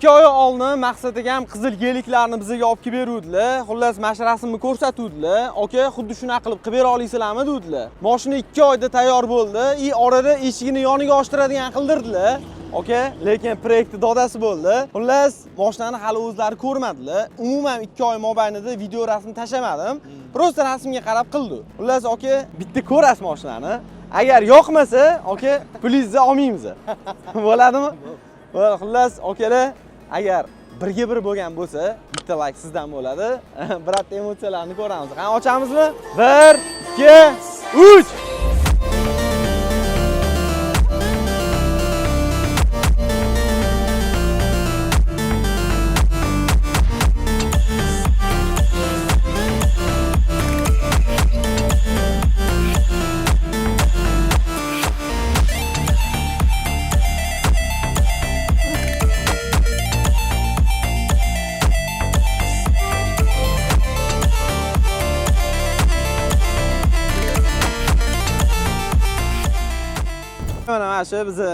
2 oy oldin maqsadiga ham qizil yeliklarni bizga olib kelib beruvdilar. Xullas, mana shu rasmni ko'rsatuvdilar. Aka, xuddi shuna qilib bera olasizlarmi dedilar. Mashina 2 oyda tayyor bo'ldi. Orada eshigini yoniga ochtiradigan qildirdilar. Aka, lekin proyektni dodasi bo'ldi. Xullas, mashinani hali o'zlari ko'rmadilar. Umuman 2 oy mobaynida video rasm tashlamadim. Prosta rasmga qarab qildi. Xullas, aka, bitta ko'rasiz mashinani. Agar yoqmasa, aka, pulingizni olmaymiz. Bo'ladimi? Xullas, akalar, agar birga bir bo'lgan bo'lsa, bitta like sizdan bo'ladi. Birotta emotsiyalarni ko'ramiz. Qani ochamizmi? 1, 2, 3. Mana shu bizni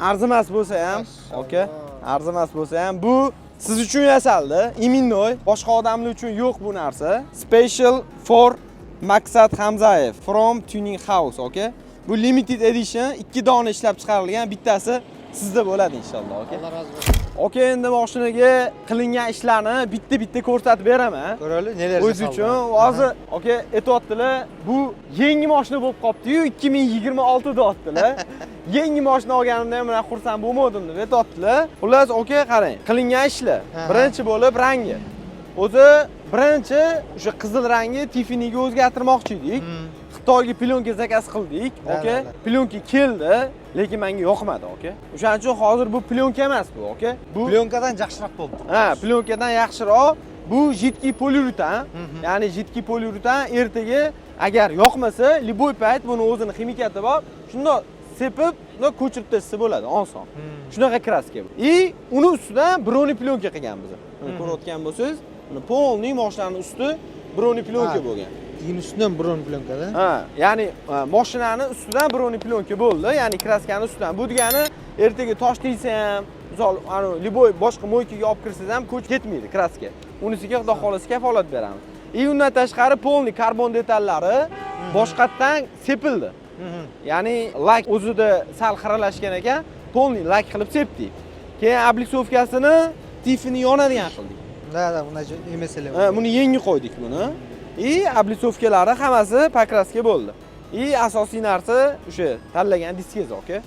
arzimas bo'lsa ham, aka, arzimas bo'lsa ham bu siz uchun yasaldi, iminnoy, boshqa odamlar uchun yo'q bu narsa. Special for Maqsad Hamzayev from Tuning House, aka. Bu limited edition 2 dona ishlab chiqarilgan, bittasi sizda bo'ladi inshaalloh, aka. Alloh razı bo'lsin. Aka, endi mashinaga qilingan ishlarni bitta ko'rsatib beraman. Ko'raylik, nelar o'zi uchun hozir aka aytayaptilar, bu yangi mashina bo'lib qopti-yu, 2026 deyaptilar. Yangi mashina olganimda ham xursand bo'lmadim deb aytayaptilar. Xullas, aka, qarang, qilingan ishlar. Birinchi bo'lib rangi. O'zi birinchi o'sha qizil rangi Tiffany'ga o'zgartirmoqchi edik. Xitoyga plyonka zakaz qildik, aka. Plyonka keldi, lekin menga yoqmadi, aka. O'shaning uchun hozir bu plyonka emas bu, aka. Bu Plyonkadan yaxshiroq bo'ldi. Ha, plyonkadan yaxshiroq. Bu jiddiy poliuretan, ya'ni jiddiy poliuretan ertaga agar yoqmasa, liboy payt buni o'zini ximikati bor, shundoq sepib, uni ko'chirib tashlasa bo'ladi, oson. Shunaqa kraska bu. Uni ustidan broni plyonka qilgan biz. Buni ko'rayotgan bo'lsangiz, buni polniy mashinaning usti broni plyonka bo'lgan. Keyin ustidan bron plyonka-da. Ha, ya'ni mashinani ustidan broni plyonka bo'ldi, ya'ni kraskani ustidan. Bu degani ertaga tosh tegsa ham, misol, ana liboy boshqa moykaga olib kirsangiz ham ko'chib ketmaydi kraska. Unisiga xudo xolasa kafolat beramiz. Undan tashqari polniy karbon detallari boshqatdan sepildi. Ya'ni lak o'zida sal xiralashgan ekan, polniy lak qilib sepdik. Keyin oblisovkasini Tiffany yonadigan qildik. Da, bunday emaslar. Buni yangi qo'ydik buni. Oblisovkalari hammasi pakraska bo'ldi. Asosiy narsa o'sha tanlagan diskangiz, aka.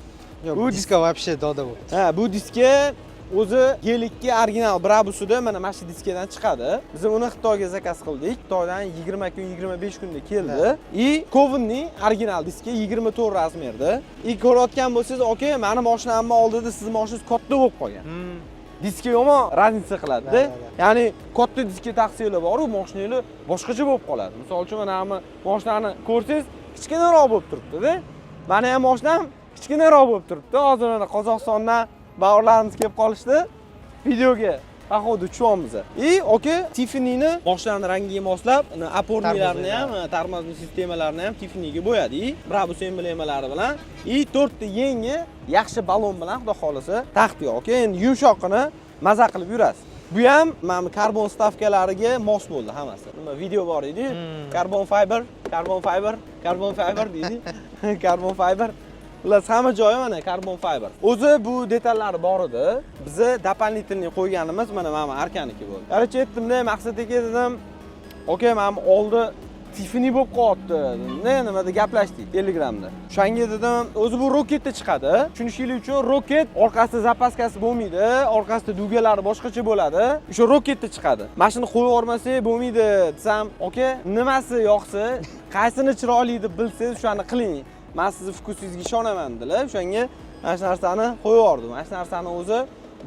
Bu diska вообще doda bo'ldi. Ha, bu diska o'zi G2 original brabusida mana shu diskadan chiqadi. Biz uni Xitoyga zakaz qildik. Xitoydan 20 kun, 25 kunda keldi. Kovinning original diski 24 razmerda. Ko'rayotgan bo'lsangiz, aka, meni mashinamni oldida sizning mashinangiz katta bo'lib qolgan. Diska yomon raznica qiladi-da. Ya'ni katta diska taqsiylar bor-ku, mashinalar boshqacha bo'lib qoladi. Misol uchun mana bu mashinani ko'rsangiz, kichkinaroq bo'lib turibdi-da. Mana ham mashinam kichkinaroq bo'lib turibdi. Hozir mana Qozog'istondan ba'orlarimiz kelib qolishdi. Videoga походу tushyapmiz. Aka, Tiffany'ni mashinaning rangiga moslab, opornilarni ham, tormozning sistemalarini ham Tiffany'ga bo'yadi. Brabus emblemalari bilan, 4 ta yangi yaxshi balon bilan xudo xolasa taxtga, aka. Endi yumshoqini maza qilib yurasiz. Bu ham mana karbon stavkalariga mos bo'ldi hammasi. Nima video bor edi? Carbon fiber deydi. Carbon fiber. Ular hamma joyi mana carbon fiber. O'zi bu detallari bor edi. Bizi дополнительный qo'yganimiz mana arkaniki bo'ldi. Qarachi aytdim-da, Maqsad aka dedim, "Aka, men oldi Tiffany bo'lib qoldi." Nimada gaplashdik Telegramda. O'shanga dedim, o'zi bu Rocketda chiqadi. Tushunishinglar uchun Rocket orqasida zapaskasi bo'lmaydi, orqasida dugalari boshqacha bo'ladi. O'sha Rocketda chiqadi. Mashina qo'yib yubormasak bo'lmaydi desam, "Aka, nimasi yoqsa, qaysini chiroyli deb bilsangiz, o'shani qiling. Men sizni vkusingizga ishonaman" dedilar. O'shanga mana shu narsani qo'yib yubordim. Mana shu narsani o'zi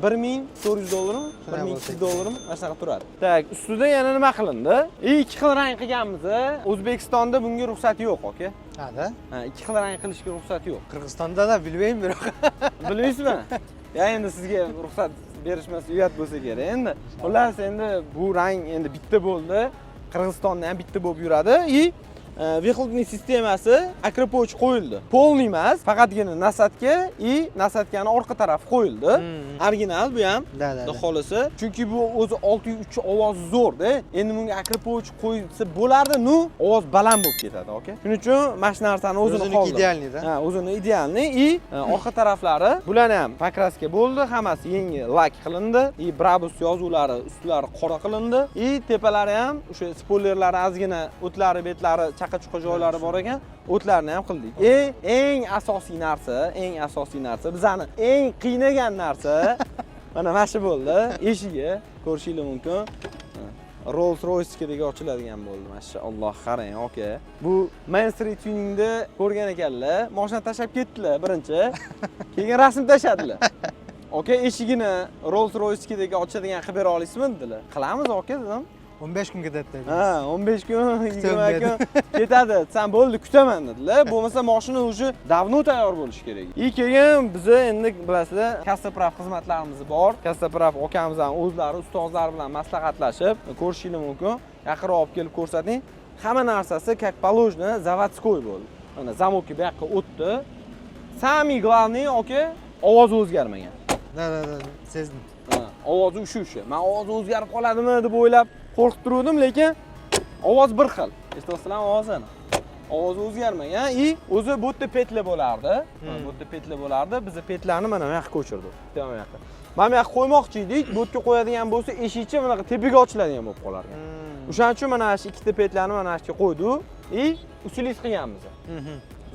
$1400, $1200 mana shunaqa turadi. Tak, ustida yana nima qilindi? 2 xil rang qilganmiz. O'zbekistonda bunga ruxsat yo'q, aka. Ha-da? Ha, 2 xil rang qilishga ruxsat yo'q. Qirg'izistonda da bilmayman biroq. Bilmaysizmi? Ya endi sizga ruxsat berishmasa uyat bo'lsa kerak. Endi xullas endi bu rang endi bitta bo'ldi. Qirg'izistonda ham bitta bo'lib yuradi. выхлопный sistemasi akropoch qo'yildi. Polniy emas, faqatgina nasatka и nasatkani orqa tarafi qo'yildi. Original bu ham. Da. Xohlasa, chunki bu o'zi 603 ovozi zo'rda. Endi bunga akropoch qo'ysa bo'lardi, nu ovoz baland bo'lib ketadi, okay? Shuning uchun mana shu narsani o'zini O'ziniki idealnida. Ha, o'zini idealni и orqa taraflari bularni ham pokraska bo'ldi, hammasi yangi lak qilindi. И Brabus yozuvlari ustlari qora qilindi. И tepalari ham o'sha spoilerlari ozgina o'tlari, betlari, chaqa-chuqa joylari bor ekan. O'tlarni ham qildik. Eng asosiy narsa, bizani eng qiynagan narsa mana shu bo'ldi. Eshigi ko'rishingiz mumkin. Rolls-Royce'dek ochiladigan bo'ldi. Mashalloh, qarang, aka. Bu Main Street Tuning'da ko'rgan ekanlar. Mashina tashab ketdilar birinchi. Keyin rasm tashadilar. Aka, eshigini Rolls-Royce'dek ochadigan qilib bera olasizmi dedilar. Qilamiz, aka, dedim. 15 kun ketadi. Ha, 15 kun, 20 kun ketadi. Sen bo'ldi, kutaman dedilar. Bo'lmasa mashina уже давно tayyor bo'lishi kerak. Keyin biz endi bilasizlar, Kastapraf xizmatlarimiz bor. Kastapraf akamizdan o'zlari ustozlar bilan maslahatlashib, ko'rishingiz mumkin. Yaqinroq olib kelib ko'rsating. Hamma narsasi как положено, заводской bo'ldi. Mana zamokka bu yoqqa o'tdi. Самый главный, aka, ovozi o'zgarmagan. Da, sezdim. Ovozi o'sha. Men ovozi o'zgarib qoladimi deb o'ylab qo'rqib turdim, lekin ovoz bir xil. Eshityapsizlarmi ovozini? Ovozi o'zgarmagan. O'zi bu yerda petla bo'lardi. Bu yerda petla bo'lardi. Biz petlarni mana bu yoqqa ko'chirdik. Mana bu yoqqa. Mana bu yoqqa qo'ymoqchi edik. Bu yerga qo'yadigan bo'lsa, eshikcha bunaqa tepaga ochiladigan bo'lib qolar ekan. O'shaning uchun mana shu ikkita petlarni mana shu yerga qo'ydik. Usulit qilganmiz.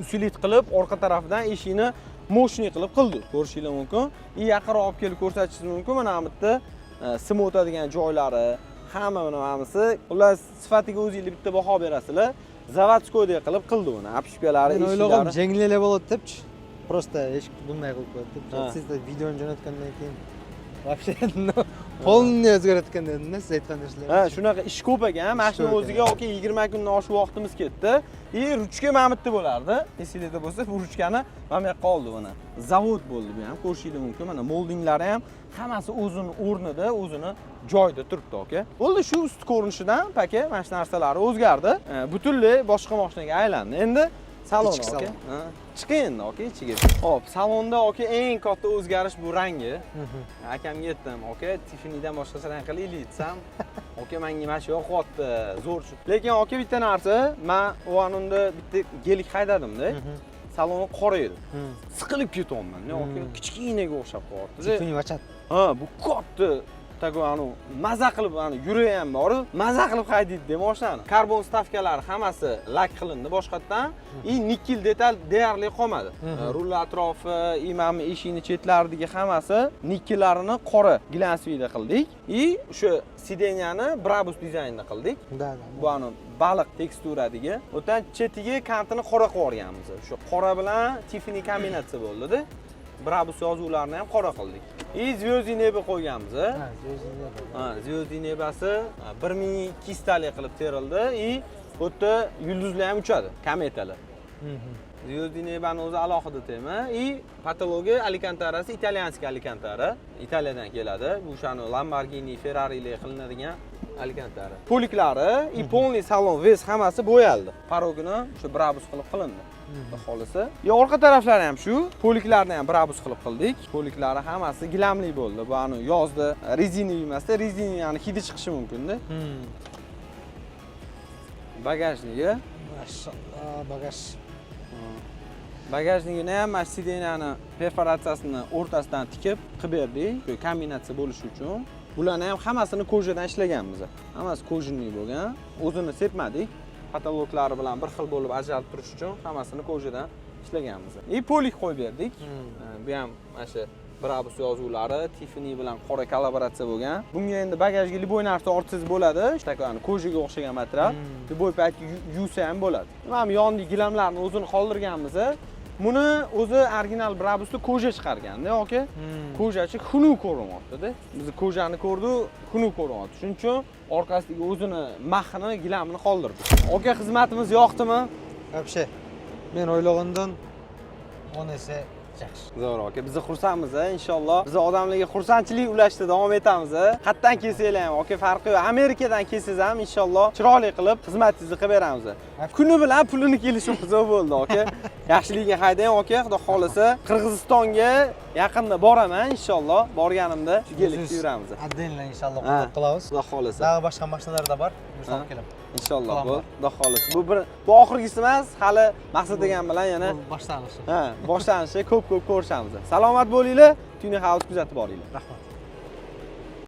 Usulit qilib, orqa tarafdan eshikni moshni qilib qildik. Ko'rishingiz mumkin. Yaqinroq olib kelib ko'rsatishingiz mumkin. Mana bu yerda sim o'tadigan joylari, hamma hammasi. Xullas, sifatiga o'zingiz bitta baho berasizlar. Zavodskoydek qilib qildi uni. Apishkalari, Men o'yladim, janglar bo'ladi debchi. Просто eshik bunday qilib qo'ydi. Siz videoni jo'natgandan keyin вообще polniy o'zgartgan dedingiz, siz aytgan narsalar. Ha, shunaqa ish ko'p ekan. Mashina o'ziga 20 kundan oshiq vaqtimiz ketdi. Ruchka mana bu yerda bo'lardi. Esingizda bo'lsa, bu ruchkani mana bu yoqqa oldi buni. Zavod bo'ldi bu ham, ko'rishingiz mumkin. Mana moldinglari ham hammasi o'zini o'rnida, o'zini joyida turibdi, aka. Bo'ldi, shu ust ko'rinishidan paka mana shu narsalari o'zgardi. Butunlay boshqa mashinaga aylandi. Endi salon, aka. Chiqing endi, aka, ichiga. Xo'p, salonda, aka, eng katta o'zgarish bu rangi. Akamga aytdim, aka, Tiffany'dan boshqacha rang qilaylik desam, aka, menga mana shu yoqyapti, zo'r shu. Lekin aka, bitta narsa, men u anunda bitta gelik haydadim-da. Saloni qora edi. Siqilib ketyapman. Aka, kichkinaga o'xshab qolyapti. Tiffany vachat. Ha, bu katta maza qilib yuragi ham bor, maza qilib haydaydi mashinani. Karbon stavkalari hammasi lak qilindi boshqatdan, nikel detal deyarli qolmadi. Rul atrofi, mana eshikning chetlaridagi hammasi nikkellarini qora glansvida qildik. O'sha sidenyani Brabus dizaynida qildik. Bu baliq teksturadagi. O'tan chetiga kantini qora qilib o'rganmiz. O'sha qora bilan Tiffany kombinatsiya bo'ldi-da. Brabus yozuvlarini ham qora qildik. Zvyozdiy neba qo'yganmiz. Zvyozdiy nebasi 1200 talik qilib terildi. Bu yerda yulduzlar ham uchadi, kometalar. Zvyozdiy nebani o'zi alohida tema. Patologiya Alicantarasi italyanskiy Alicantara. Italiyadan keladi. Bu o'shani Lamborghini, Ferrari'lar qilinadigan Alicantara. Poliklari, polniy salon vez hammasi bo'yaldi. Parogini shu Brabus qilib qilindi. Xohlasa. Orqa taraflari ham shu. Poliklarni ham Brabus qilib qildik. Poliklari hammasi gilamli bo'ldi. Bu yozda rezinaviy emasda, rezinani hidi chiqishi mumkin-da. Bagajnigi. Mashalloh, bagaj. Bagajnigini ham mana sidenani perforatsiyasini o'rtasidan tikib qilib berdik. Shu kombinatsiya bo'lishi uchun. Bularni ham hammasini kojadan ishlaganmiz. Hammasi kojinli bo'lgan. O'zini sepmadik. Patologlari bilan bir xil bo'lib ajralib turish uchun hammasini kojadan ishlaganmiz. Polik qo'yib berdik. Bu ham mana shu Brabus yozuvlari Tiffany bilan qora kollaboratsiya bo'lgan. Bunga endi bagajga liboy narsa ortsangiz bo'ladi. Shtakani kojaga o'xshagan material. Liboy paytga yuvsa ham bo'ladi. Mana yonidagi gilamlarni o'zini qoldirganmiz. Buni o'zi original Brabusda koja chiqarganda, aka. Kojachi xunuk ko'rinyapti-da. Biz kojani ko'rdik, xunuk ko'rinyapti. Shuning uchun orqasidagi o'zini maxini, gilamini qoldirdik. Aka, xizmatimiz yoqdimi? Вообще, men o'ylagandan 10 esa Yaxshi. Zo'r aka, biz xursandmiz, inshaalloh. Biz odamlarga xursandchilik ulashda davom etamiz. Qayerdan kelsanglar ham, aka farqi yo'q. Amerikadan kelsangiz ham inshaalloh chiroyli qilib xizmatingizni qilib beramiz. Kuni bilan pulini kelishimiz bo'ldi, aka. Yaxshilikka haydang, aka. Xudo xolasa Qirg'izistonga yaqinda boraman inshaalloh. Borganimda gelikda yuramiz. Отдельно inshaalloh qilamiz. Xudo xolasa. Daha boshqa mashinalar da bor. Buyursa kelaman. Inshaalloh bu Xudo xolasa. Bu oxirgisi emas, hali maqsad degan bilan yana boshlanishi. boshlanishi ko'p ko'rishamiz. Salomat bo'linglar. Tuning House kuzatib boringlar. Rahmat.